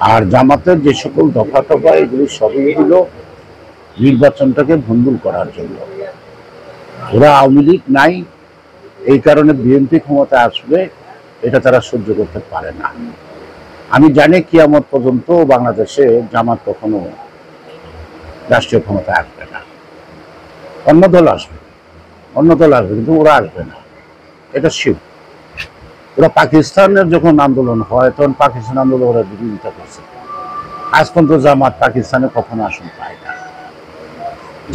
আর জামাতের যে সকল দফা টফা এগুলি সবই হলো নির্বাচনটাকে ভণ্ডুল করার জন্য। ওরা আওয়ামী লীগ নাই, এই কারণে বিএনপি ক্ষমতা আসবে, এটা তারা সহ্য করতে পারে না। আমি জানি কিয়ামত পর্যন্ত বাংলাদেশে জামাত কখনো রাষ্ট্রীয় ক্ষমতায় আসবে না। অন্য দল আসবে, কিন্তু ওরা আসবে না, এটা শিওর। ওরা পাকিস্তানের যখন আন্দোলন হয় তখন পাকিস্তান আন্দোলন ওরা বিরোধিতা করছে। আজ পর্যন্ত জামাত পাকিস্তানে কখনো আসন পায় না।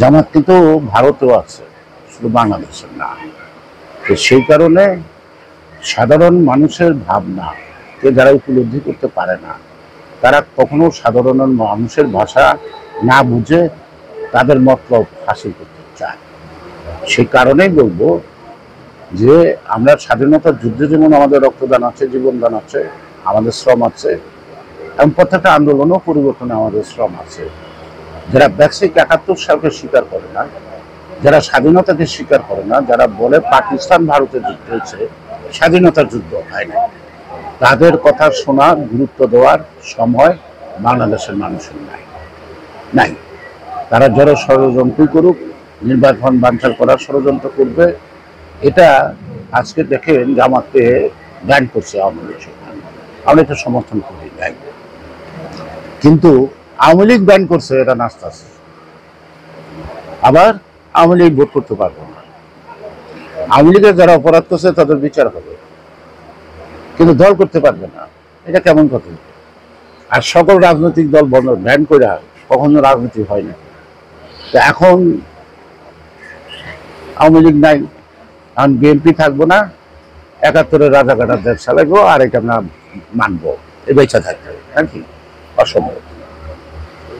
জামাত কিন্তু ভারতেও আছে, শুধু বাংলাদেশের না। তো সেই কারণে সাধারণ মানুষের ভাবনা যারা উপলব্ধি করতে পারে না, তারা কখনো সাধারণ মানুষের ভাষা না বুঝে তাদের মতলব হাসিল করতে চায়। সেই কারণেই বলবো যে আমরা স্বাধীনতার যুদ্ধে যেমন আমাদের রক্তদান আছে, জীবনদান আছে, আমাদের শ্রম আছে, এবং প্রত্যেকটা আন্দোলনও পরিবর্তনে আমাদের শ্রম আছে। যারা বেসিক ৭১ সালকে স্বীকার করে না, যারা স্বাধীনতাকে স্বীকার করে না, যারা বলে পাকিস্তান ভারতের যুদ্ধ হয়েছে, স্বাধীনতার যুদ্ধ হয় না, তাদের কথা শোনা, গুরুত্ব দেওয়ার সময় বাংলাদেশের মানুষের নাই। তারা যারা ষড়যন্ত্র করুক, নির্বাচন বানচাল করার ষড়যন্ত্র করবে, এটা আজকে দেখেন জামাতকে ব্যান করছে আওয়ামী লীগ সরকার। আমি এটা সমর্থন করি নাই, কিন্তু আওয়ামী লীগ ব্যান করছে, এটা নাস্তা আছে। আবার আওয়ামী লীগ ভোট করতে পারবে না। আওয়ামী লীগের যারা অপরাধ করছে তাদের বিচার হবে, কিন্তু দল করতে পারবে না, এটা কেমন কথা? আর সকল রাজনৈতিক দল ব্যান করে কখনো রাজনীতি হয় না। তো এখন আওয়ামী লীগ নাই, এখন বিএনপি থাকবো না, ৭১-এর রাজাকাটার দেশ চালাইবো, আর এটা আমরা মানবো, এই বেচা থাকতে হবে নাকি? অসম্ভব।